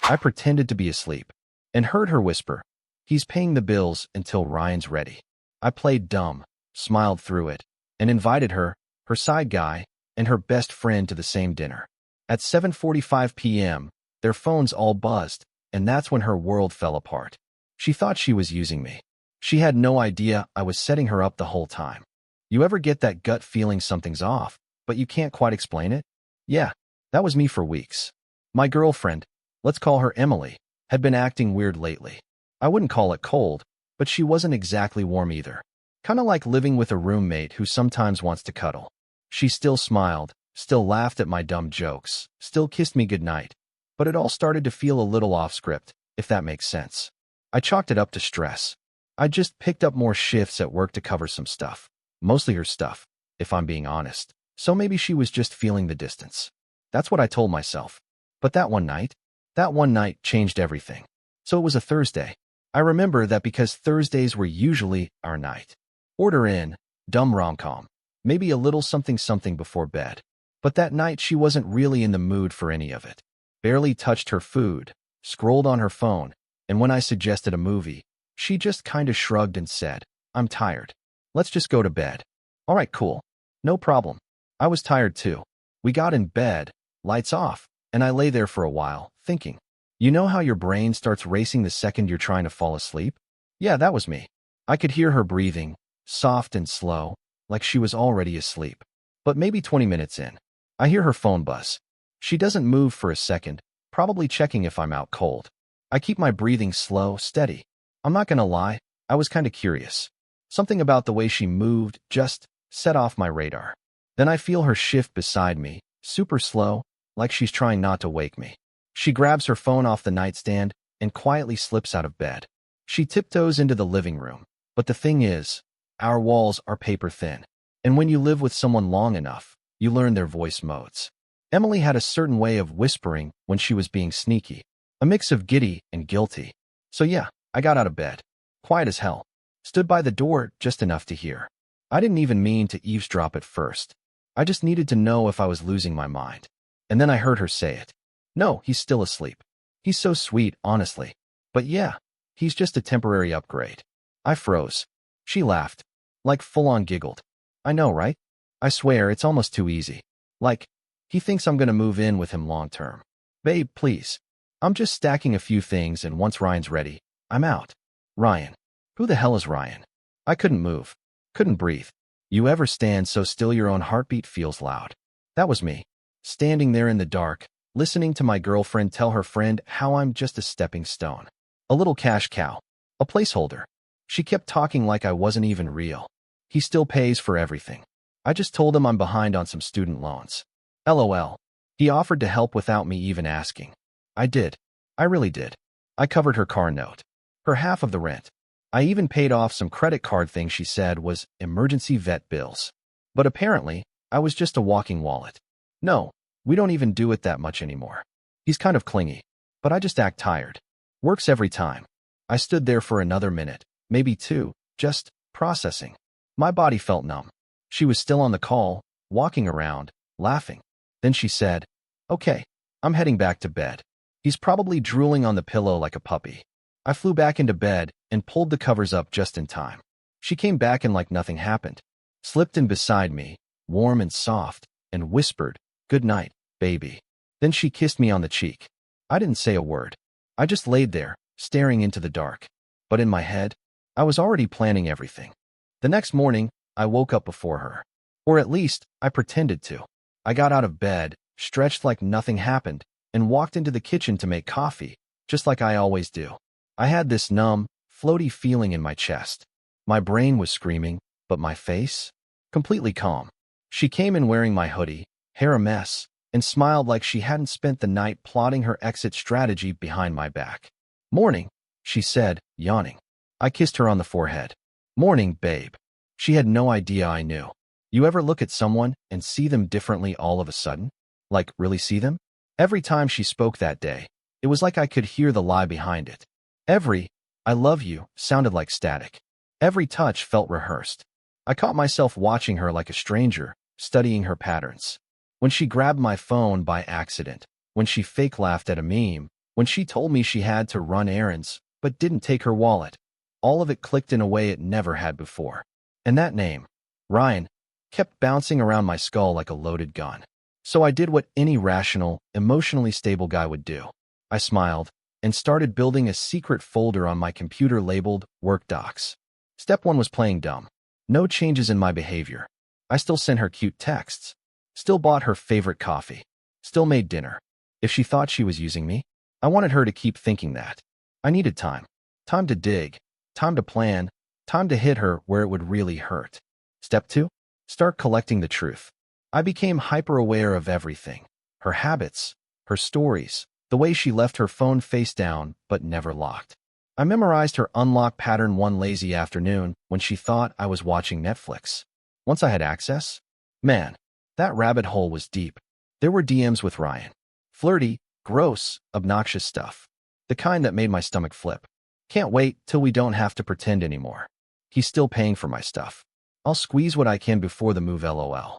I pretended to be asleep and heard her whisper, "He's paying the bills until Ryan's ready." I played dumb, smiled through it, and invited her, her side guy, and her best friend to the same dinner. At 7:45 p.m., their phones all buzzed, and that's when her world fell apart. She thought she was using me. She had no idea I was setting her up the whole time. You ever get that gut feeling something's off, but you can't quite explain it? Yeah, that was me for weeks. My girlfriend, let's call her Emily, had been acting weird lately. I wouldn't call it cold, but she wasn't exactly warm either. Kinda like living with a roommate who sometimes wants to cuddle. She still smiled, still laughed at my dumb jokes, still kissed me goodnight. But it all started to feel a little off script, if that makes sense. I chalked it up to stress. I just picked up more shifts at work to cover some stuff. Mostly her stuff, if I'm being honest. So maybe she was just feeling the distance. That's what I told myself. But that one night changed everything. So it was a Thursday. I remember that because Thursdays were usually our night. Order in, dumb rom-com, maybe a little something before bed. But that night she wasn't really in the mood for any of it. Barely touched her food, scrolled on her phone, and when I suggested a movie, she just kinda shrugged and said, "I'm tired. Let's just go to bed." All right, cool. No problem. I was tired too. We got in bed, lights off, and I lay there for a while, thinking. You know how your brain starts racing the second you're trying to fall asleep? Yeah, that was me. I could hear her breathing, soft and slow, like she was already asleep. But maybe 20 minutes in, I hear her phone buzz. She doesn't move for a second, probably checking if I'm out cold. I keep my breathing slow, steady. I'm not gonna lie, I was kinda curious. Something about the way she moved just set off my radar. Then I feel her shift beside me, super slow, like she's trying not to wake me. She grabs her phone off the nightstand and quietly slips out of bed. She tiptoes into the living room. But the thing is, our walls are paper thin. And when you live with someone long enough, you learn their voice modes. Emily had a certain way of whispering when she was being sneaky, a mix of giddy and guilty. So yeah, I got out of bed, quiet as hell, stood by the door just enough to hear. I didn't even mean to eavesdrop at first. I just needed to know if I was losing my mind. And then I heard her say it. No, he's still asleep. He's so sweet, honestly. But yeah, he's just a temporary upgrade. I froze. She laughed, like full-on giggled. I know, right? I swear, it's almost too easy. Like, he thinks I'm gonna move in with him long-term. Babe, please. I'm just stacking a few things and once Ryan's ready, I'm out. Ryan. Who the hell is Ryan? I couldn't move. Couldn't breathe. You ever stand so still your own heartbeat feels loud? That was me. Standing there in the dark, listening to my girlfriend tell her friend how I'm just a stepping stone. A little cash cow. A placeholder. She kept talking like I wasn't even real. He still pays for everything. I just told him I'm behind on some student loans. LOL. He offered to help without me even asking. I did. I really did. I covered her car note. Her half of the rent. I even paid off some credit card thing she said was emergency vet bills. But apparently, I was just a walking wallet. No, we don't even do it that much anymore. He's kind of clingy, but I just act tired. Works every time. I stood there for another minute, maybe two, just processing. My body felt numb. She was still on the call, walking around, laughing. Then she said, "Okay, I'm heading back to bed. He's probably drooling on the pillow like a puppy." I flew back into bed and pulled the covers up just in time. She came back and like nothing happened, slipped in beside me, warm and soft, and whispered, "Good night, baby." Then she kissed me on the cheek. I didn't say a word. I just laid there, staring into the dark. But in my head, I was already planning everything. The next morning, I woke up before her. Or at least, I pretended to. I got out of bed, stretched like nothing happened, and walked into the kitchen to make coffee, just like I always do. I had this numb, floaty feeling in my chest. My brain was screaming, but my face? Completely calm. She came in wearing my hoodie, hair a mess, and smiled like she hadn't spent the night plotting her exit strategy behind my back. "Morning," she said, yawning. I kissed her on the forehead. "Morning, babe." She had no idea I knew. You ever look at someone and see them differently all of a sudden? Like, really see them? Every time she spoke that day, it was like I could hear the lie behind it. Every "I love you" sounded like static. Every touch felt rehearsed. I caught myself watching her like a stranger, studying her patterns. When she grabbed my phone by accident, when she fake laughed at a meme, When she told me she had to run errands, but didn't take her wallet, all of it clicked in a way it never had before. And that name, Ryan, kept bouncing around my skull like a loaded gun. So I did what any rational, emotionally stable guy would do. I smiled and started building a secret folder on my computer labeled Work Docs. Step 1 was playing dumb. No changes in my behavior. I still sent her cute texts. Still bought her favorite coffee. Still made dinner. If she thought she was using me, I wanted her to keep thinking that. I needed time. Time to dig. Time to plan. Time to hit her where it would really hurt. Step 2? Start collecting the truth. I became hyper-aware of everything. Her habits, her stories, the way she left her phone face down but never locked. I memorized her unlock pattern one lazy afternoon when she thought I was watching Netflix. Once I had access, man, that rabbit hole was deep. There were DMs with Ryan. Flirty, gross, obnoxious stuff. The kind that made my stomach flip. Can't wait till we don't have to pretend anymore. He's still paying for my stuff. I'll squeeze what I can before the move, lol.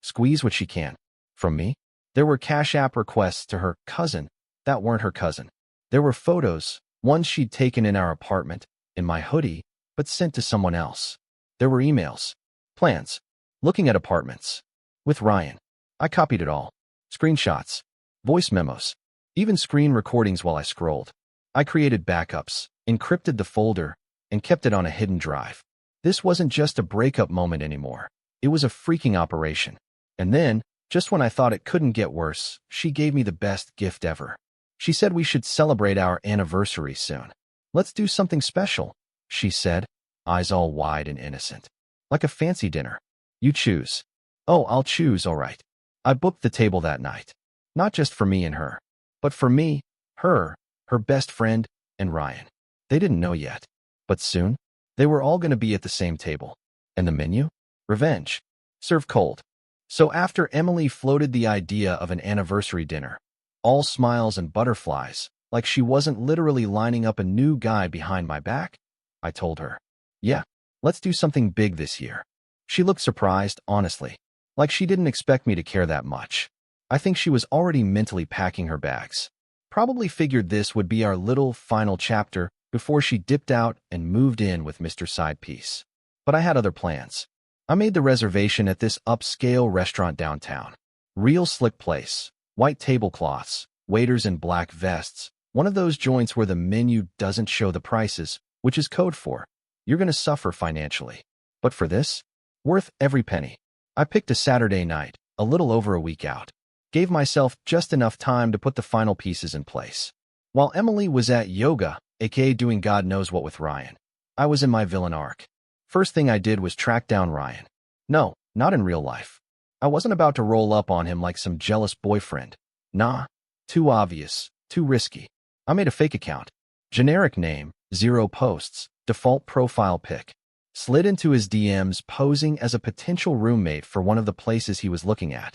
Squeeze what she can. From me? There were Cash App requests to her cousin that weren't her cousin. There were photos, ones she'd taken in our apartment, in my hoodie, but sent to someone else. There were emails, plans, looking at apartments. With Ryan. I copied it all. Screenshots, voice memos, even screen recordings while I scrolled. I created backups, encrypted the folder, and kept it on a hidden drive. This wasn't just a breakup moment anymore. It was a freaking operation. And then, just when I thought it couldn't get worse, she gave me the best gift ever. She said we should celebrate our anniversary soon. Let's do something special, she said, eyes all wide and innocent. Like a fancy dinner. You choose. Oh, I'll choose, all right. I booked the table that night. Not just for me and her, but for me, her best friend, and Ryan. They didn't know yet. But soon, they were all going to be at the same table. And the menu? Revenge. Served cold. So after Emily floated the idea of an anniversary dinner, all smiles and butterflies, like she wasn't literally lining up a new guy behind my back, I told her, yeah, let's do something big this year. She looked surprised, honestly, like she didn't expect me to care that much. I think she was already mentally packing her bags. Probably figured this would be our little final chapter before she dipped out and moved in with Mr. Sidepiece. But I had other plans. I made the reservation at this upscale restaurant downtown. Real slick place, white tablecloths, waiters in black vests, one of those joints where the menu doesn't show the prices, which is code for, you're going to suffer financially. But for this, worth every penny. I picked a Saturday night, a little over a week out. Gave myself just enough time to put the final pieces in place. While Emily was at yoga, aka doing God knows what with Ryan, I was in my villain arc. First thing I did was track down Ryan. No, not in real life. I wasn't about to roll up on him like some jealous boyfriend. Nah, too obvious, too risky. I made a fake account. Generic name, 0 posts, default profile pic. Slid into his DMs posing as a potential roommate for one of the places he was looking at.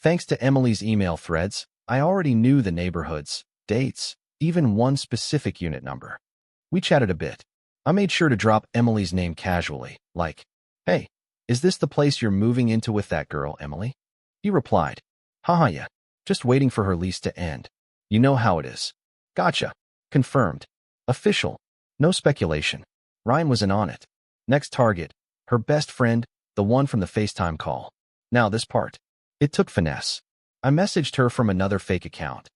Thanks to Emily's email threads, I already knew the neighborhoods, dates, even one specific unit number. We chatted a bit. I made sure to drop Emily's name casually, like, hey, is this the place you're moving into with that girl, Emily? He replied, haha, yeah, just waiting for her lease to end. You know how it is. Gotcha. Confirmed. Official. No speculation. Ryan was in on it. Next target, her best friend, the one from the FaceTime call. Now this part. It took finesse. I messaged her from another fake account.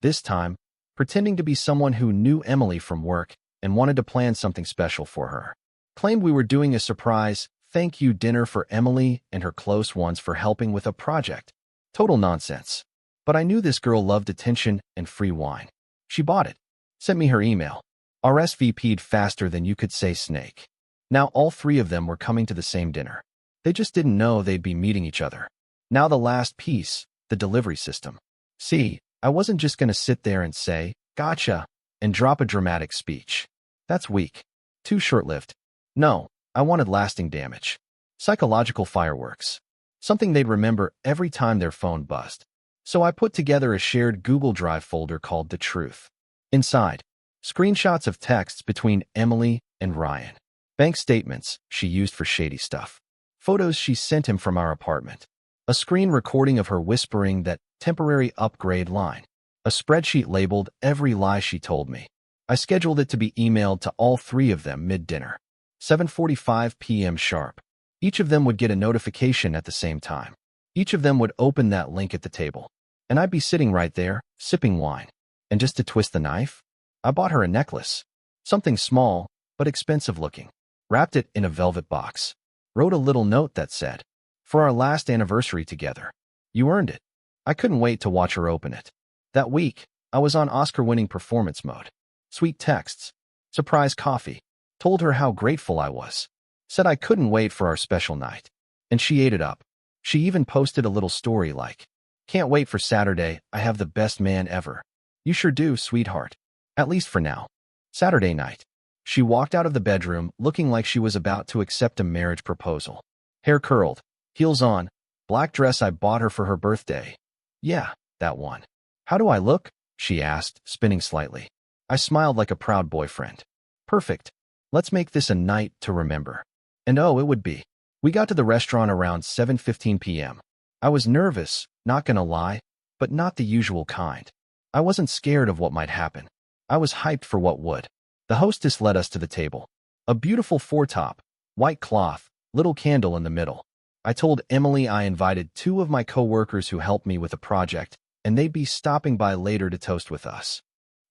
This time, pretending to be someone who knew Emily from work and wanted to plan something special for her. Claimed we were doing a surprise thank you dinner for Emily and her close ones for helping with a project. Total nonsense. But I knew this girl loved attention and free wine. She bought it. Sent me her email. RSVP'd faster than you could say snake. Now all 3 of them were coming to the same dinner. They just didn't know they'd be meeting each other. Now the last piece, the delivery system. See, I wasn't just going to sit there and say, gotcha, and drop a dramatic speech. That's weak. Too short-lived. No, I wanted lasting damage. Psychological fireworks. Something they'd remember every time their phone buzzed. So I put together a shared Google Drive folder called The Truth. Inside, screenshots of texts between Emily and Ryan. Bank statements she used for shady stuff. Photos she sent him from our apartment. A screen recording of her whispering that temporary upgrade line. A spreadsheet labeled every lie she told me. I scheduled it to be emailed to all three of them mid-dinner. 7:45 p.m. sharp. Each of them would get a notification at the same time. Each of them would open that link at the table. And I'd be sitting right there, sipping wine. And just to twist the knife, I bought her a necklace. Something small, but expensive looking. Wrapped it in a velvet box. Wrote a little note that said, "For our last anniversary together. You earned it." I couldn't wait to watch her open it. That week, I was on Oscar-winning performance mode. Sweet texts. Surprise coffee. Told her how grateful I was. Said I couldn't wait for our special night. And she ate it up. She even posted a little story like, "Can't wait for Saturday, I have the best man ever." You sure do, sweetheart. At least for now. Saturday night. She walked out of the bedroom looking like she was about to accept a marriage proposal. Hair curled, heels on, black dress I bought her for her birthday. Yeah, that one. "How do I look?" she asked, spinning slightly. I smiled like a proud boyfriend. "Perfect. Let's make this a night to remember." And oh, it would be. We got to the restaurant around 7:15 p.m. I was nervous, not gonna lie, but not the usual kind. I wasn't scared of what might happen. I was hyped for what would. The hostess led us to the table. A beautiful four-top, white cloth, little candle in the middle. I told Emily I invited two of my co-workers who helped me with a project, and they'd be stopping by later to toast with us.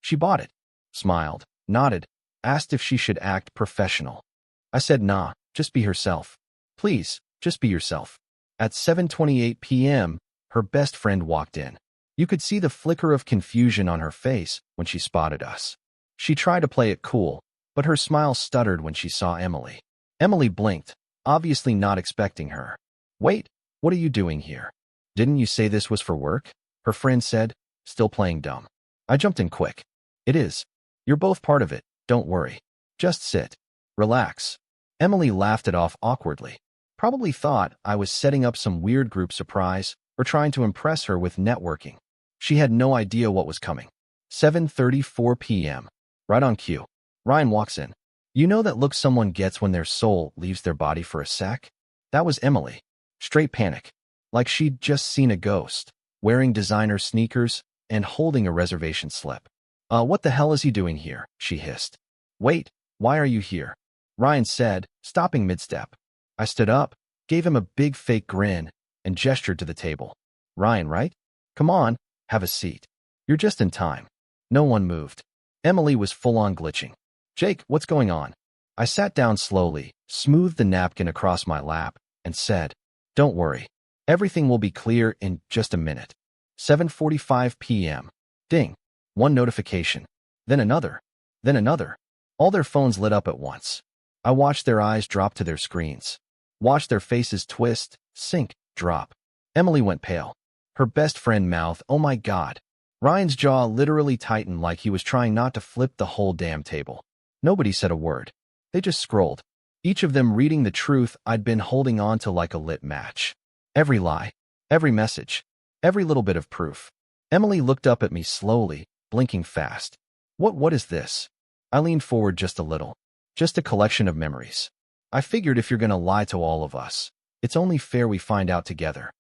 She bought it, smiled, nodded, asked if she should act professional. I said nah, just be herself. Please, just be yourself. At 7:28 p.m., her best friend walked in. You could see the flicker of confusion on her face when she spotted us. She tried to play it cool, but her smile stuttered when she saw Emily. Emily blinked, obviously not expecting her. "Wait, what are you doing here? Didn't you say this was for work?" her friend said, still playing dumb. I jumped in quick. "It is. You're both part of it, don't worry. Just sit. Relax." Emily laughed it off awkwardly. Probably thought I was setting up some weird group surprise or trying to impress her with networking. She had no idea what was coming. 7:34 p.m. Right on cue. Ryan walks in. You know that look someone gets when their soul leaves their body for a sec? That was Emily. Straight panic. Like she'd just seen a ghost, wearing designer sneakers and holding a reservation slip. What the hell is he doing here?" she hissed. "Wait, why are you here?" Ryan said, stopping mid-step. I stood up, gave him a big fake grin, and gestured to the table. "Ryan, right? Come on, have a seat. You're just in time." No one moved. Emily was full-on glitching. "Jake, what's going on?" I sat down slowly, smoothed the napkin across my lap, and said, "Don't worry. Everything will be clear in just a minute." 7:45 p.m. Ding. One notification. Then another. Then another. All their phones lit up at once. I watched their eyes drop to their screens. Watched their faces twist, sink, drop. Emily went pale. Her best friend mouthed, "Oh my God." Ryan's jaw literally tightened like he was trying not to flip the whole damn table. Nobody said a word. They just scrolled. Each of them reading the truth I'd been holding on to like a lit match. Every lie. Every message. Every little bit of proof. Emily looked up at me slowly, blinking fast. What is this?" I leaned forward just a little. "Just a collection of memories. I figured if you're gonna lie to all of us, it's only fair we find out together."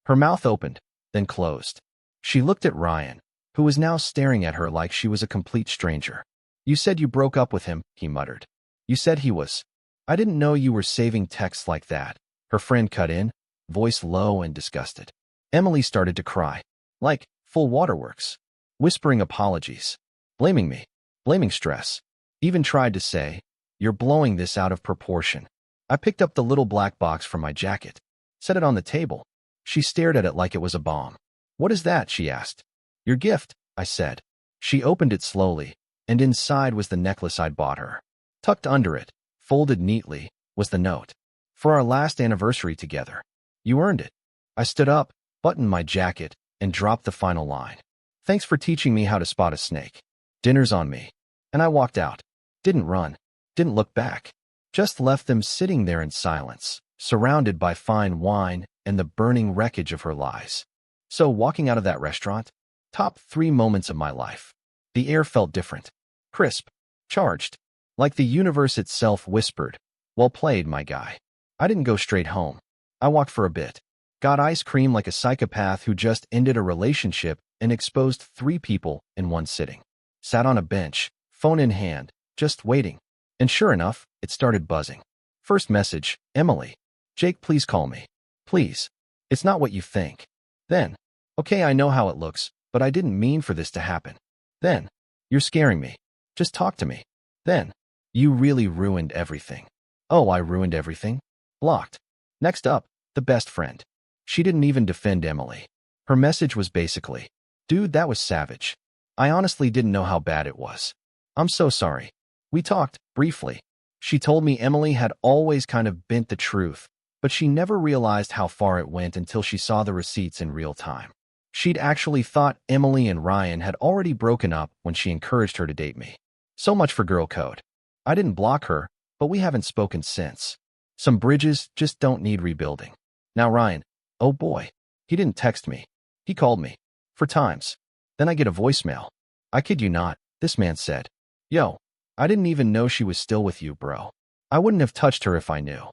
Her mouth opened, then closed. She looked at Ryan, who was now staring at her like she was a complete stranger. "You said you broke up with him," he muttered. "You said he was. I didn't know you were saving texts like that." Her friend cut in, voice low and disgusted. Emily started to cry. Like, full waterworks. Whispering apologies. Blaming me. Blaming stress. Even tried to say, "You're blowing this out of proportion." I picked up the little black box from my jacket. Set it on the table. She stared at it like it was a bomb. "What is that?" she asked. "Your gift," I said. She opened it slowly, and inside was the necklace I'd bought her. Tucked under it, folded neatly, was the note. "For our last anniversary together. You earned it." I stood up, buttoned my jacket, and dropped the final line. "Thanks for teaching me how to spot a snake. Dinner's on me." And I walked out. Didn't run. Didn't look back. Just left them sitting there in silence, surrounded by fine wine and the burning wreckage of her lies. So walking out of that restaurant, top 3 moments of my life. The air felt different. Crisp. Charged. Like the universe itself whispered, "Well played, my guy." I didn't go straight home. I walked for a bit. Got ice cream like a psychopath who just ended a relationship and exposed 3 people in one sitting. Sat on a bench, phone in hand, just waiting. And sure enough, it started buzzing. First message, Emily. Jake, please call me. Please. It's not what you think. Then, okay, I know how it looks, but I didn't mean for this to happen. Then, you're scaring me. Just talk to me. Then, you really ruined everything. Oh, I ruined everything? Blocked. Next up, the best friend. She didn't even defend Emily. Her message was basically, dude, that was savage. I honestly didn't know how bad it was. I'm so sorry. We talked, briefly. She told me Emily had always kind of bent the truth, but she never realized how far it went until she saw the receipts in real time. She'd actually thought Emily and Ryan had already broken up when she encouraged her to date me. So much for girl code. I didn't block her, but we haven't spoken since. Some bridges just don't need rebuilding. Now Ryan, oh boy, he didn't text me. He called me. 4 times. Then I get a voicemail. I kid you not, this man said, yo, I didn't even know she was still with you, bro. I wouldn't have touched her if I knew.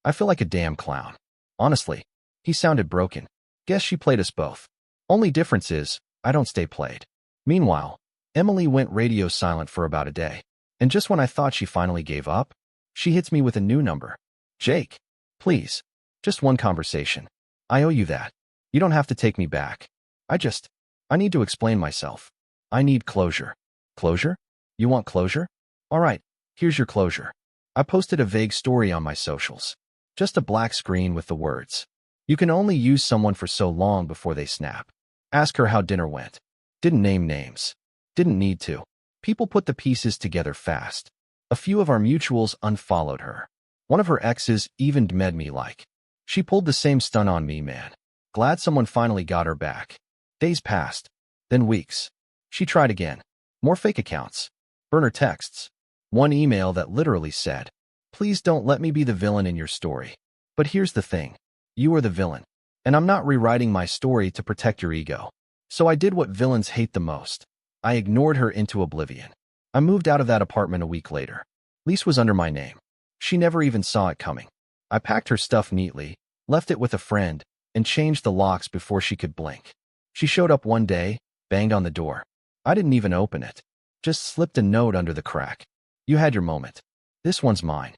I feel like a damn clown. Honestly, he sounded broken. Guess she played us both. Only difference is, I don't stay played. Meanwhile, Emily went radio silent for about a day. And just when I thought she finally gave up, she hits me with a new number. Jake, please, just one conversation. I owe you that. You don't have to take me back. I need to explain myself. I need closure. Closure? You want closure? All right, here's your closure. I posted a vague story on my socials. Just a black screen with the words. You can only use someone for so long before they snap. Ask her how dinner went. Didn't name names. Didn't need to. People put the pieces together fast. A few of our mutuals unfollowed her. One of her exes even DM'd me like. She pulled the same stunt on me, man. Glad someone finally got her back. Days passed. Then weeks. She tried again. More fake accounts. Burner texts. One email that literally said, please don't let me be the villain in your story. But here's the thing. You are the villain. And I'm not rewriting my story to protect your ego. So I did what villains hate the most. I ignored her into oblivion. I moved out of that apartment a week later. Lease was under my name. She never even saw it coming. I packed her stuff neatly, left it with a friend, and changed the locks before she could blink. She showed up one day, banged on the door. I didn't even open it. Just slipped a note under the crack. You had your moment. This one's mine.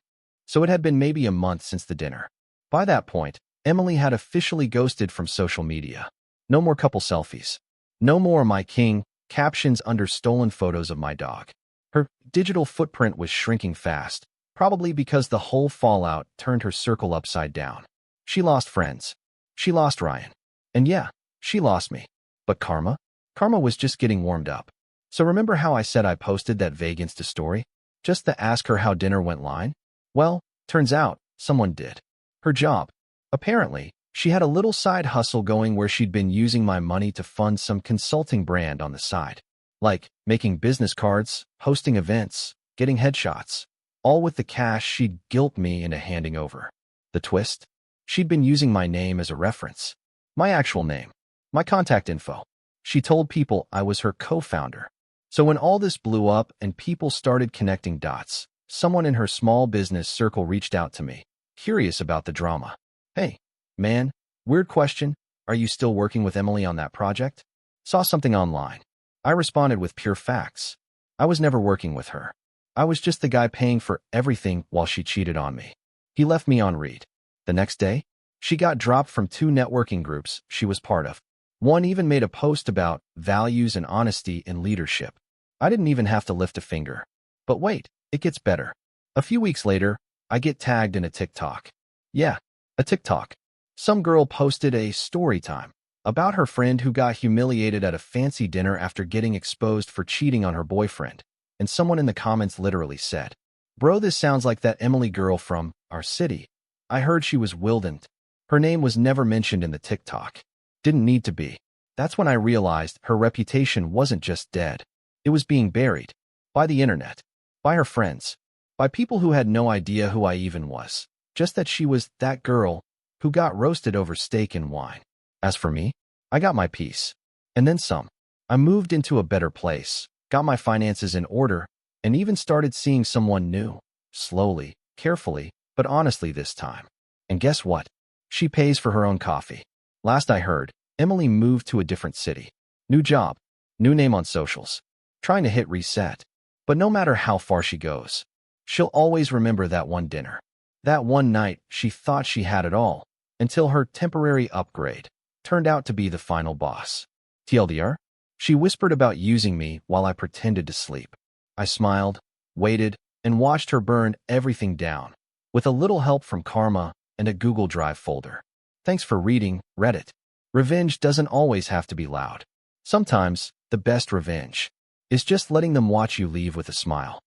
So it had been maybe a month since the dinner. By that point, Emily had officially ghosted from social media. No more couple selfies. No more my king captions under stolen photos of my dog. Her digital footprint was shrinking fast, probably because the whole fallout turned her circle upside down. She lost friends. She lost Ryan. And yeah, she lost me. But karma? Karma was just getting warmed up. So remember how I said I posted that vague Insta story? Just to ask her how dinner went line? Well, turns out, someone did. Her job. Apparently, she had a little side hustle going where she'd been using my money to fund some consulting brand on the side. Like, making business cards, hosting events, getting headshots. All with the cash she'd guilt me into handing over. The twist? She'd been using my name as a reference. My actual name. My contact info. She told people I was her co-founder. So when all this blew up and people started connecting dots, someone in her small business circle reached out to me, curious about the drama. Hey, man, weird question. Are you still working with Emily on that project? Saw something online. I responded with pure facts. I was never working with her. I was just the guy paying for everything while she cheated on me. He left me on read. The next day, she got dropped from 2 networking groups she was part of. One even made a post about values and honesty in leadership. I didn't even have to lift a finger. But wait, it gets better. A few weeks later, I get tagged in a TikTok. Yeah, a TikTok. Some girl posted a story time about her friend who got humiliated at a fancy dinner after getting exposed for cheating on her boyfriend. And someone in the comments literally said, bro, this sounds like that Emily girl from our city. I heard she was Wildent. Her name was never mentioned in the TikTok. Didn't need to be. That's when I realized her reputation wasn't just dead. It was being buried. By the internet. By her friends. By people who had no idea who I even was. Just that she was that girl who got roasted over steak and wine. As for me, I got my piece. And then some. I moved into a better place, got my finances in order, and even started seeing someone new. Slowly, carefully, but honestly this time. And guess what? She pays for her own coffee. Last I heard, Emily moved to a different city. New job, new name on socials, trying to hit reset. But no matter how far she goes, she'll always remember that one dinner. That one night she thought she had it all, until her temporary upgrade turned out to be the final boss. TLDR, she whispered about using me while I pretended to sleep. I smiled, waited, and watched her burn everything down, with a little help from Karma and a Google Drive folder. Thanks for reading, Reddit. Revenge doesn't always have to be loud. Sometimes, the best revenge is just letting them watch you leave with a smile.